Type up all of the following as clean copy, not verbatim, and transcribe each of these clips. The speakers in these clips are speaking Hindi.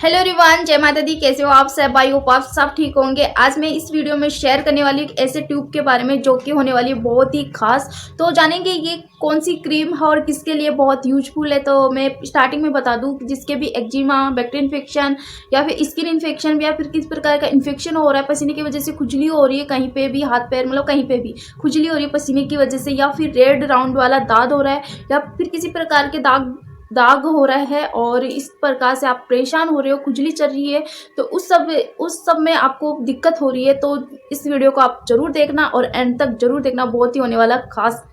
हेलो एवरीवन, जय माता दी। कैसे हो आप सब? आई होप आप सब ठीक होंगे। आज मैं इस वीडियो में शेयर करने वाली एक ऐसे ट्यूब के बारे में जो कि होने वाली है बहुत ही खास। तो जानेंगे ये कौन सी क्रीम है और किसके लिए बहुत यूजफुल है। तो मैं स्टार्टिंग में बता दूं, जिसके भी एक्जिमा, बैक्टीरियल इन्फेक्शन या फिर स्किन इन्फेक्शन या फिर किस प्रकार का इन्फेक्शन हो रहा है, पसीने की वजह से खुजली हो रही है, कहीं पे भी हाथ पैर मतलब कहीं पे भी खुजली हो रही है पसीने की वजह से, या फिर रेड राउंड वाला दाग हो रहा है, या फिर किसी प्रकार के दाग हो रहा है और इस प्रकार से आप परेशान हो रहे हो, खुजली चल रही है, तो उस सब में आपको दिक्कत हो रही है, तो इस वीडियो को आप जरूर देखना और एंड तक जरूर देखना, बहुत ही होने वाला खास।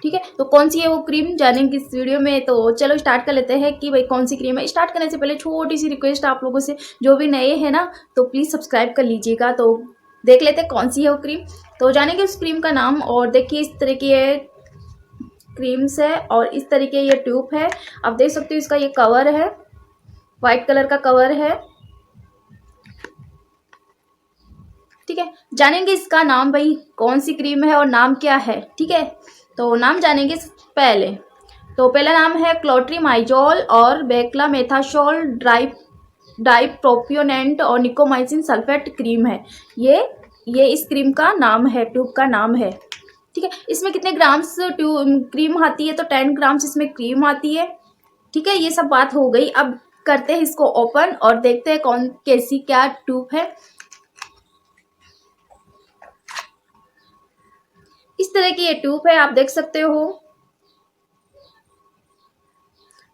ठीक है, तो कौन सी है वो क्रीम जानेंगे इस वीडियो में। तो चलो स्टार्ट कर लेते हैं कि भाई कौन सी क्रीम है। स्टार्ट करने से पहले छोटी सी रिक्वेस्ट आप लोगों से, जो भी नए हैं ना, तो प्लीज़ सब्सक्राइब कर लीजिएगा। तो देख लेते हैं कौन सी है वो क्रीम। तो जानेंगे उस क्रीम का नाम। और देखिए इस तरह की है क्रीम्स है और इस तरीके ये ट्यूब है। आप देख सकते हो इसका ये कवर है, वाइट कलर का कवर है। ठीक है, जानेंगे इसका नाम, भाई कौन सी क्रीम है और नाम क्या है। ठीक है, तो नाम जानेंगे पहले। तो पहला नाम है क्लोट्रीमाइजोल और बेक्लामेथासोल डाइप्रोपियोनेंट और निकोमाइसिन सल्फेट क्रीम है। ये इस क्रीम का नाम है, ट्यूब का नाम है। ठीक है, इसमें कितने ग्राम्स क्रीम आती है? तो 10 ग्राम्स इसमें क्रीम आती है। ठीक है, ये सब बात हो गई। अब करते हैं इसको ओपन और देखते हैं कौन कैसी क्या ट्यूब है। इस तरह की ये ट्यूब है, आप देख सकते हो।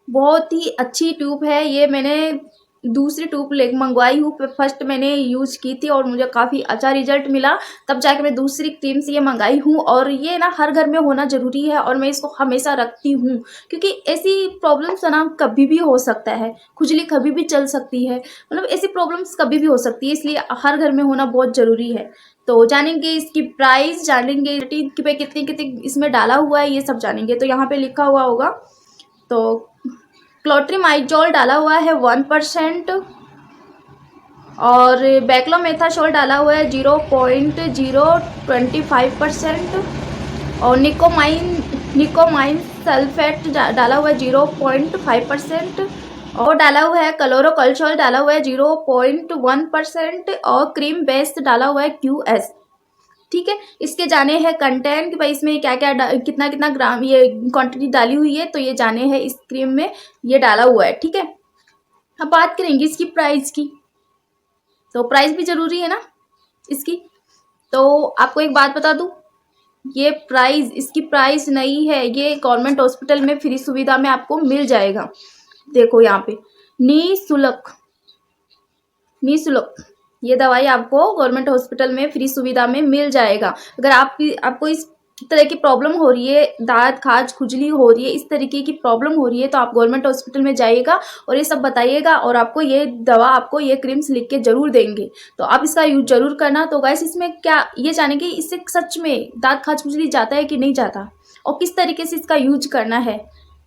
बहुत ही अच्छी ट्यूब है ये। मैंने दूसरी ट्यूब ले मंगवाई हूँ, फर्स्ट मैंने यूज की थी और मुझे काफ़ी अच्छा रिजल्ट मिला, तब जाके मैं दूसरी क्रीम से ये मंगाई हूँ। और ये ना हर घर में होना ज़रूरी है और मैं इसको हमेशा रखती हूँ, क्योंकि ऐसी प्रॉब्लम्स ना कभी भी हो सकता है, खुजली कभी भी चल सकती है, मतलब ऐसी प्रॉब्लम्स कभी भी हो सकती है, इसलिए हर घर में होना बहुत ज़रूरी है। तो जानेंगे इसकी प्राइस, जानेंगे कि भाई कितनी कितनी इसमें डाला हुआ है, ये सब जानेंगे। तो यहाँ पे लिखा हुआ होगा, तो क्लोट्रीमाइजोल डाला हुआ है 1% और बेक्लोमेथासोल डाला हुआ है 0.025% और निकोमाइन सल्फेट डाला हुआ है 0.5% और डाला हुआ है क्लोरोकल्सोल डाला हुआ है 0.1% और क्रीम बेस्ड डाला हुआ है QS। ठीक है, इसके जाने हैं कंटेंट कि भाई इसमें क्या क्या कितना कितना ग्राम ये क्वांटिटी डाली हुई है, तो ये जाने हैं इस क्रीम में ये डाला हुआ है। ठीक है, अब बात करेंगे इसकी प्राइस की। तो प्राइस भी जरूरी है ना इसकी। तो आपको एक बात बता दूं, ये प्राइस, इसकी प्राइस नहीं है, ये गवर्नमेंट हॉस्पिटल में फ्री सुविधा में आपको मिल जाएगा। देखो यहाँ पे निःशुल्क ये दवाई आपको गवर्नमेंट हॉस्पिटल में फ्री सुविधा में मिल जाएगा। अगर आपको इस तरह की प्रॉब्लम हो रही है, दांत खाज खुजली हो रही है, इस तरीके की प्रॉब्लम हो रही है, तो आप गवर्नमेंट हॉस्पिटल में जाइएगा और ये सब बताइएगा और आपको ये दवा, आपको ये क्रीम्स लिख के जरूर देंगे, तो आप इसका यूज जरूर करना। तो गाइस इसमें क्या ये जानेंगे इससे सच में दांत खाज खुजली जाता है कि नहीं जाता और किस तरीके से इसका यूज करना है।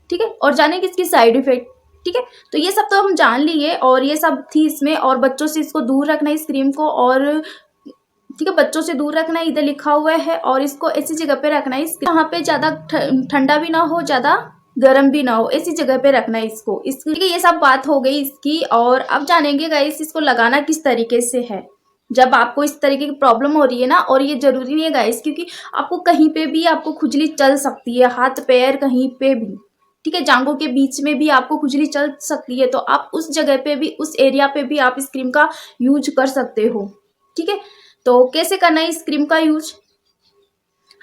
ठीक है, और जानेंगे इसकी साइड इफेक्ट। ठीक है, तो ये सब तो हम जान लिए और ये सब थी इसमें। और बच्चों से इसको दूर रखना, इस क्रीम को, और ठीक है बच्चों से दूर रखना, इधर लिखा हुआ है। और इसको ऐसी जगह पे रखना है, यहाँ पे ज़्यादा ठंडा भी ना हो, ज़्यादा गर्म भी ना हो, ऐसी जगह पे रखना है इसको। ठीक है, ये सब बात हो गई इसकी। और अब जानेंगे गाइस इसको लगाना किस तरीके से है जब आपको इस तरीके की प्रॉब्लम हो रही है ना। और ये जरूरी नहीं है गाइस, क्योंकि आपको कहीं पे भी आपको खुजली चल सकती है, हाथ पैर कहीं पे भी, ठीक है, जांघों के बीच में भी आपको खुजली चल सकती है, तो आप उस जगह पे भी, उस एरिया पे भी आप इस क्रीम का यूज कर सकते हो। ठीक है, तो कैसे करना है इस क्रीम का यूज।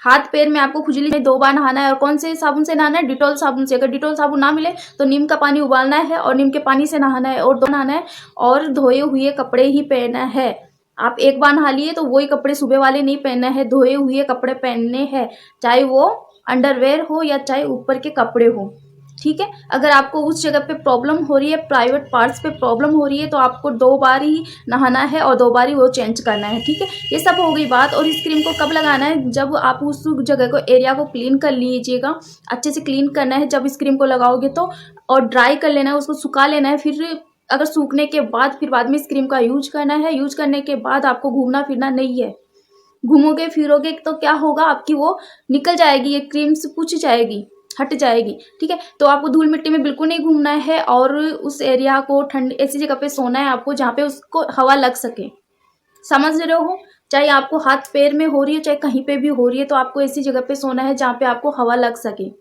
हाथ पैर में आपको खुजली में 2 बार नहाना है। और कौन से साबुन से नहाना है? डिटॉल साबुन से। अगर डिटॉल साबुन ना मिले तो नीम का पानी उबालना है और नीम के पानी से नहाना है और नहाना है, और धोए हुए कपड़े ही पहनना है। आप एक बार नहा लिए तो वही कपड़े सुबह वाले नहीं पहनना है, धोए हुए कपड़े पहनने हैं, चाहे वो अंडरवेयर हो या चाहे ऊपर के कपड़े हो। ठीक है, अगर आपको उस जगह पे प्रॉब्लम हो रही है, प्राइवेट पार्ट्स पे प्रॉब्लम हो रही है, तो आपको 2 बार ही नहाना है और 2 बार ही वो चेंज करना है। ठीक है, ये सब हो गई बात। और इस क्रीम को कब लगाना है? जब आप उस जगह को, एरिया को क्लीन कर लीजिएगा, अच्छे से क्लीन करना है जब इस क्रीम को लगाओगे तो, और ड्राई कर लेना है, उसको सुखा लेना है। फिर अगर सूखने के बाद फिर बाद में इस क्रीम का यूज करना है। यूज करने के बाद आपको घूमना फिरना नहीं है। घूमोगे फिरोगे तो क्या होगा, आपकी वो निकल जाएगी, ये क्रीम से पूछ जाएगी, हट जाएगी। ठीक है, तो आपको धूल मिट्टी में बिल्कुल नहीं घूमना है और उस एरिया को ठंड ऐसी जगह पे सोना है आपको जहाँ पे उसको हवा लग सके। समझ रहे हो? चाहे आपको हाथ पैर में हो रही है, चाहे कहीं पे भी हो रही है, तो आपको ऐसी जगह पे सोना है जहाँ पे आपको हवा लग सके।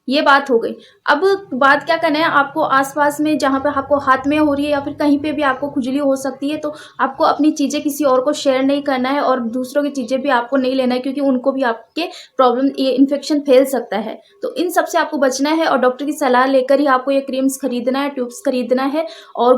ये बात हो गई। अब बात क्या करना है आपको, आस-पास में जहाँ पे आपको हाथ में हो रही है या फिर कहीं पे भी आपको खुजली हो सकती है, तो आपको अपनी चीज़ें किसी और को शेयर नहीं करना है और दूसरों की चीज़ें भी आपको नहीं लेना है, क्योंकि उनको भी आपके प्रॉब्लम ये इन्फेक्शन फैल सकता है। तो इन सब से आपको बचना है और डॉक्टर की सलाह लेकर ही आपको ये क्रीम्स खरीदना है, ट्यूब्स खरीदना है और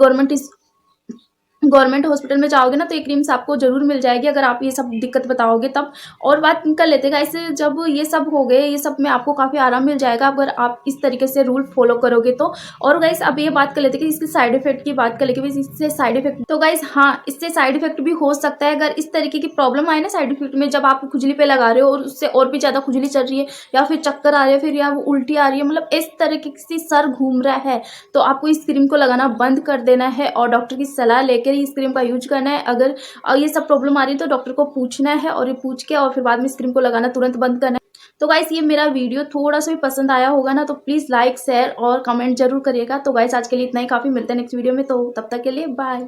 गवर्नमेंट हॉस्पिटल में जाओगे ना तो ये क्रीम्स आपको ज़रूर मिल जाएगी, अगर आप ये सब दिक्कत बताओगे तब। और बात कर लेते हैं गाइस, जब ये सब हो गए, ये सब में आपको काफ़ी आराम मिल जाएगा अगर आप इस तरीके से रूल फॉलो करोगे तो। और गाइस अब ये बात कर लेते हैं कि इसके साइड इफेक्ट की बात कर लेते हैं, इससे साइड इफेक्ट तो गाइस हाँ, इससे साइड इफेक्ट भी हो सकता है। अगर इस तरीके की प्रॉब्लम आए ना साइड इफेक्ट में, जब आप खुजली पे लगा रहे हो और उससे और भी ज़्यादा खुजली चल रही है या फिर चक्कर आ रहे हैं, फिर या वो उल्टी आ रही है, मतलब इस तरीके से सर घूम रहा है, तो आपको इस क्रीम को लगाना बंद कर देना है और डॉक्टर की सलाह लेकर ही इस क्रीम का यूज करना है। अगर ये सब प्रॉब्लम आ रही है तो डॉक्टर को पूछना है और ये पूछ के और फिर बाद में इस क्रीम को लगाना तुरंत बंद करना है। तो गाइस ये मेरा वीडियो थोड़ा सा भी पसंद आया होगा ना तो प्लीज़ लाइक शेयर और कमेंट जरूर करिएगा। तो गाइस आज के लिए इतना ही काफ़ी, मिलते हैं नेक्स्ट वीडियो में, तो तब तक के लिए बाय।